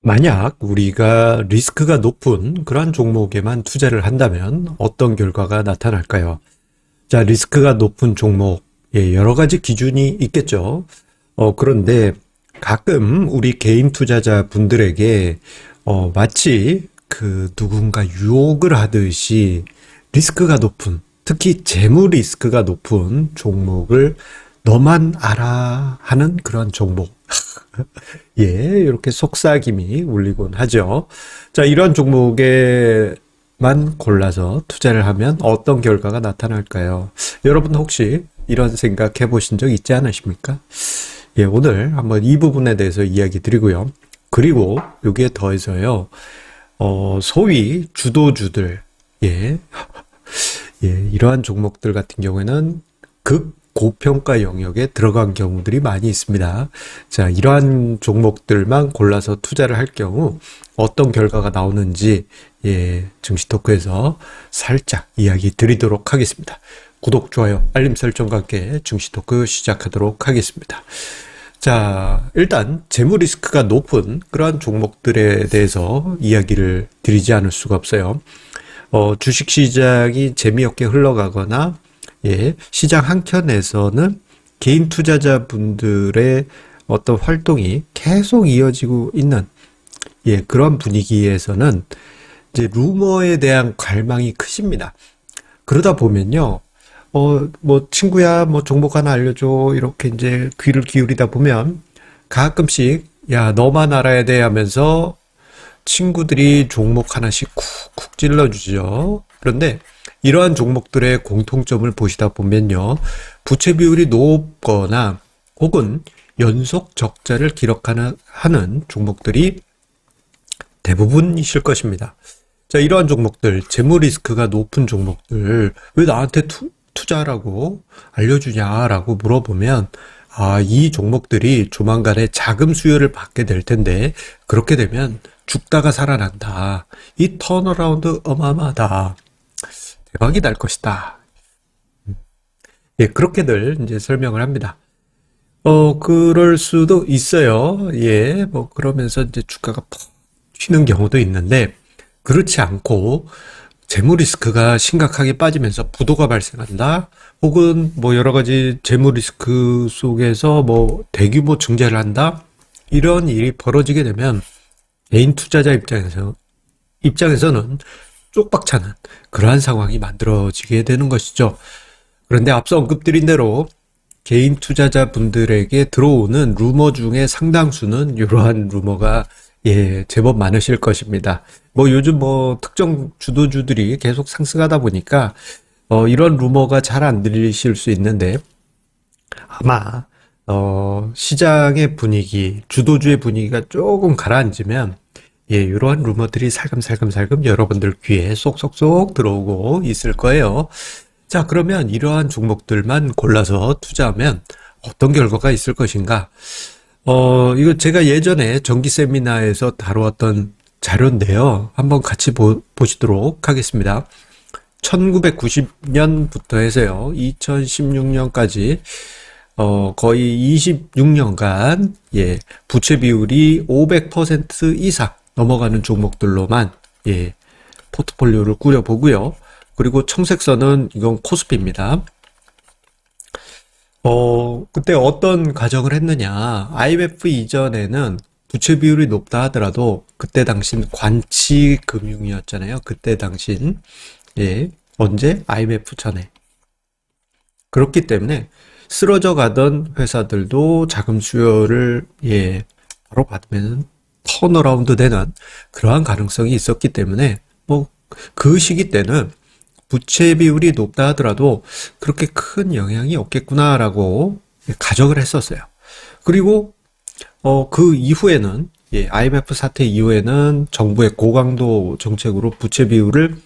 만약 우리가 리스크가 높은 그러한 종목에만 투자를 한다면 어떤 결과가 나타날까요? 자, 리스크가 높은 종목, 여러 가지 기준이 있겠죠. 그런데 가끔 우리 개인 투자자 분들에게 마치 그 누군가 유혹을 하듯이 리스크가 높은, 특히 재무 리스크가 높은 종목을 너만 알아 하는 그런 종목. 예, 이렇게 속삭임이 울리곤 하죠. 자, 이런 종목에만 골라서 투자를 하면 어떤 결과가 나타날까요? 여러분 혹시 이런 생각 해보신 적 있지 않으십니까? 예, 오늘 한번 이 부분에 대해서 이야기 드리고요. 그리고 여기에 더해서요, 소위 주도주들, 예, 이러한 종목들 같은 경우에는 극고평가 영역에 들어간 경우들이 많이 있습니다. 자, 이러한 종목들만 골라서 투자를 할 경우 어떤 결과가 나오는지, 증시 토크에서 살짝 이야기 드리도록 하겠습니다. 구독, 좋아요, 알림 설정과 함께 증시 토크 시작하도록 하겠습니다. 자, 일단 재무 리스크가 높은 그러한 종목들에 대해서 이야기를 드리지 않을 수가 없어요. 주식 시장이 재미없게 흘러가거나, 시장 한켠에서는 개인 투자자분들의 어떤 활동이 계속 이어지고 있는, 그런 분위기에서는 이제 루머에 대한 갈망이 크십니다. 그러다 보면요, 뭐, 친구야, 뭐, 종목 하나 알려줘. 이렇게 이제 귀를 기울이다 보면 가끔씩, 야, 너만 알아야 돼 하면서 친구들이 종목 하나씩 쿡쿡 찔러주죠. 그런데 이러한 종목들의 공통점을 보시다 보면요, 부채 비율이 높거나 혹은 연속 적자를 하는 종목들이 대부분이실 것입니다. 자, 이러한 종목들, 재무 리스크가 높은 종목들, 왜 나한테 투자하라고 알려주냐라고 물어보면, 이 종목들이 조만간에 자금 수요를 받게 될 텐데, 그렇게 되면 죽다가 살아난다. 이 턴어라운드 어마어마하다. 대박이 날 것이다. 예, 그렇게들 이제 설명을 합니다. 그럴 수도 있어요. 예, 뭐, 그러면서 이제 주가가 푹 튀는 경우도 있는데, 그렇지 않고, 재무 리스크가 심각하게 빠지면서 부도가 발생한다. 혹은 뭐 여러 가지 재무 리스크 속에서 뭐 대규모 증자를 한다. 이런 일이 벌어지게 되면 개인 투자자 입장에서는 쪽박차는 그러한 상황이 만들어지게 되는 것이죠. 그런데 앞서 언급드린 대로 개인 투자자 분들에게 들어오는 루머 중에 상당수는 이러한 루머가 제법 많으실 것입니다. 뭐 요즘 뭐 특정 주도주들이 계속 상승하다 보니까 이런 루머가 잘 안 들리실 수 있는데 아마 시장의 분위기, 주도주의 분위기가 조금 가라앉으면 이러한 루머들이 살금살금 여러분들 귀에 쏙쏙쏙 들어오고 있을 거예요. 자, 그러면 이러한 종목들만 골라서 투자하면 어떤 결과가 있을 것인가? 이거 제가 예전에 정기 세미나에서 다루었던 자료인데요. 한번 같이 보시도록 하겠습니다. 1990년부터 해서요, 2016년까지, 거의 26년간, 부채 비율이 500% 이상 넘어가는 종목들로만, 포트폴리오를 꾸려보고요. 그리고 청색선은 이건 코스피입니다. 그때 어떤 가정을 했느냐. IMF 이전에는 부채 비율이 높다 하더라도 그때 당신 관치 금융이었잖아요. 그때 당신. 언제? IMF 전에. 그렇기 때문에 쓰러져 가던 회사들도 자금 수요를, 바로 받으면 턴어라운드 되는 그러한 가능성이 있었기 때문에 뭐 그 시기 때는 부채 비율이 높다 하더라도 그렇게 큰 영향이 없겠구나라고 가정을 했었어요. 그리고 그 이후에는 IMF 사태 이후에는 정부의 고강도 정책으로 부채 비율을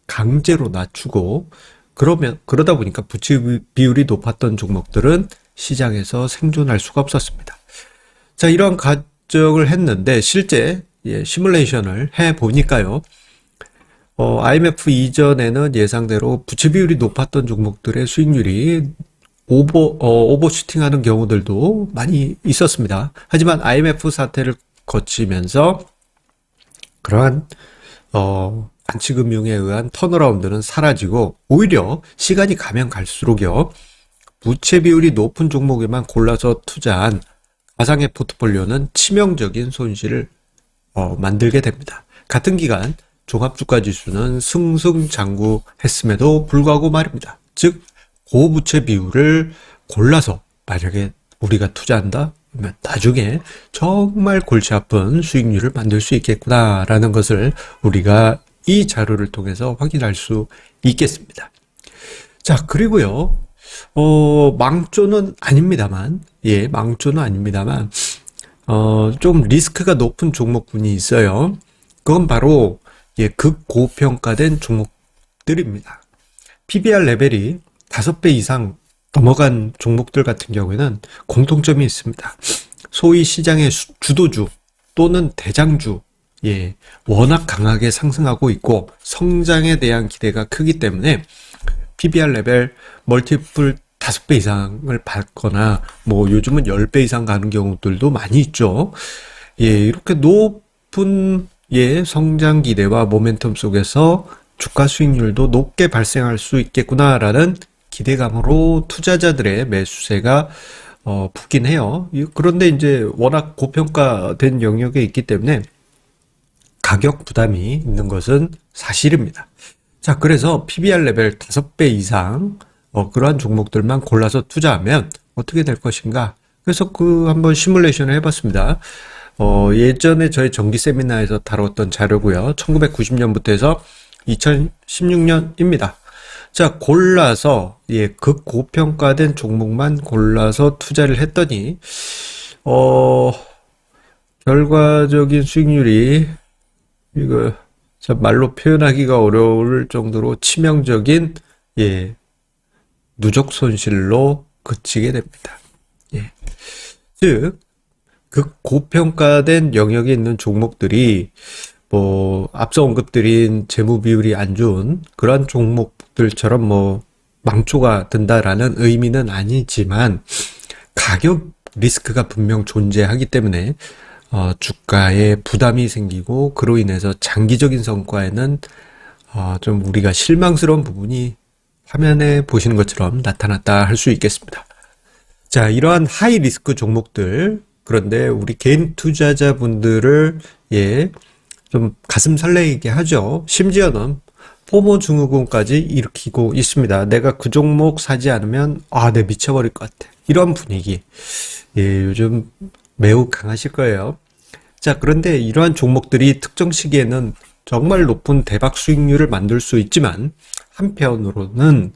강제로 낮추고 그러다 보니까 부채 비율이 높았던 종목들은 시장에서 생존할 수가 없었습니다. 자, 이런 가정을 했는데 실제 시뮬레이션을 해 보니까요. IMF 이전에는 예상대로 부채 비율이 높았던 종목들의 수익률이 오버슈팅 하는 경우들도 많이 있었습니다. 하지만 IMF 사태를 거치면서 그러한 관치금융에 의한 턴어라운드는 사라지고 오히려 시간이 가면 갈수록요 부채 비율이 높은 종목에만 골라서 투자한 가상의 포트폴리오는 치명적인 손실을 만들게 됩니다. 같은 기간 종합주가지수는 승승장구했음에도 불구하고 말입니다. 즉 고부채 비율을 골라서 만약에 우리가 투자한다 그러면 나중에 정말 골치 아픈 수익률을 만들 수 있겠구나라는 것을 우리가 이 자료를 통해서 확인할 수 있겠습니다. 자, 그리고요 망조는 아닙니다만 좀 리스크가 높은 종목군이 있어요. 그건 바로 극고평가된 종목들입니다. PBR 레벨이 5배 이상 넘어간 종목들 같은 경우에는 공통점이 있습니다. 소위 시장의 주도주 또는 대장주, 워낙 강하게 상승하고 있고 성장에 대한 기대가 크기 때문에 PBR 레벨 멀티플 5배 이상을 받거나 뭐 요즘은 10배 이상 가는 경우들도 많이 있죠. 이렇게 높은 성장 기대와 모멘텀 속에서 주가 수익률도 높게 발생할 수 있겠구나라는 기대감으로 투자자들의 매수세가 붙긴 해요. 그런데 이제 워낙 고평가된 영역에 있기 때문에 가격 부담이 있는 것은 사실입니다. 자, 그래서 PBR 레벨 5배 이상 그러한 종목들만 골라서 투자하면 어떻게 될 것인가? 그래서 한번 시뮬레이션을 해봤습니다. 예전에 저희 정기 세미나에서 다뤘던 자료고요. 1990년부터 해서 2016년입니다. 자, 골라서 극고평가된 종목만 골라서 투자를 했더니 결과적인 수익률이 이거 참 말로 표현하기가 어려울 정도로 치명적인 누적 손실로 그치게 됩니다. 즉 극고평가된 영역에 있는 종목들이 앞서 언급드린 재무 비율이 안 좋은 그런 종목들처럼 망초가 든다라는 의미는 아니지만 가격 리스크가 분명 존재하기 때문에 주가에 부담이 생기고 그로 인해서 장기적인 성과에는 좀 우리가 실망스러운 부분이 화면에 보시는 것처럼 나타났다 할 수 있겠습니다. 자, 이러한 하이 리스크 종목들, 그런데 우리 개인 투자자분들을 좀 가슴 설레게 하죠. 심지어는 포모 증후군까지 일으키고 있습니다. 내가 그 종목 사지 않으면 내 미쳐버릴 것 같아. 이런 분위기 요즘 매우 강하실 거예요. 자, 그런데 이러한 종목들이 특정 시기에는 정말 높은 대박 수익률을 만들 수 있지만 한편으로는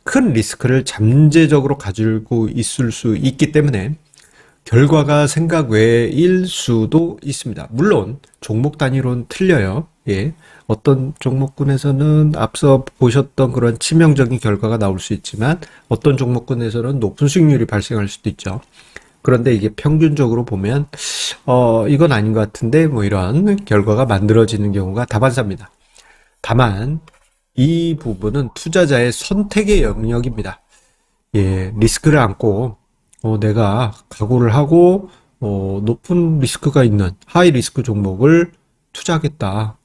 큰 리스크를 잠재적으로 가지고 있을 수 있기 때문에 결과가 생각 외일 수도 있습니다. 물론 종목 단위로는 틀려요. 어떤 종목군에서는 앞서 보셨던 그런 치명적인 결과가 나올 수 있지만 어떤 종목군에서는 높은 수익률이 발생할 수도 있죠. 그런데 이게 평균적으로 보면 이건 아닌 것 같은데 이런 결과가 만들어지는 경우가 다반사입니다. 다만 이 부분은 투자자의 선택의 영역입니다. 리스크를 안고 내가 각오를 하고 높은 리스크가 있는 하이 리스크 종목을 투자하겠다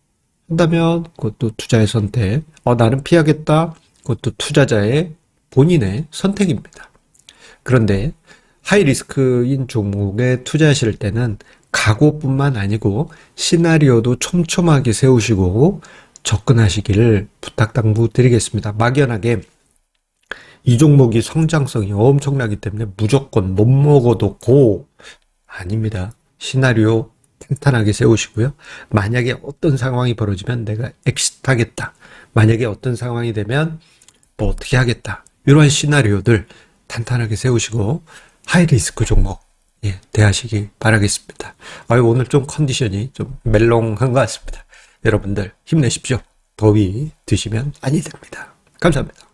한다면 그것도 투자의 선택, 나는 피하겠다, 그것도 투자자의 본인의 선택입니다. 그런데 하이 리스크인 종목에 투자하실 때는 각오뿐만 아니고 시나리오도 촘촘하게 세우시고 접근하시기를 부탁드리겠습니다. 막연하게 이 종목이 성장성이 엄청나기 때문에 무조건 못 먹어도 고 아닙니다. 시나리오 탄탄하게 세우시고요. 만약에 어떤 상황이 벌어지면 내가 엑시트하겠다. 만약에 어떤 상황이 되면 어떻게 하겠다. 이러한 시나리오들 탄탄하게 세우시고 하이리스크 종목 대하시기 바라겠습니다. 오늘 좀 컨디션이 좀 멜롱한 것 같습니다. 여러분들 힘내십시오. 더위 드시면 아니 됩니다. 감사합니다.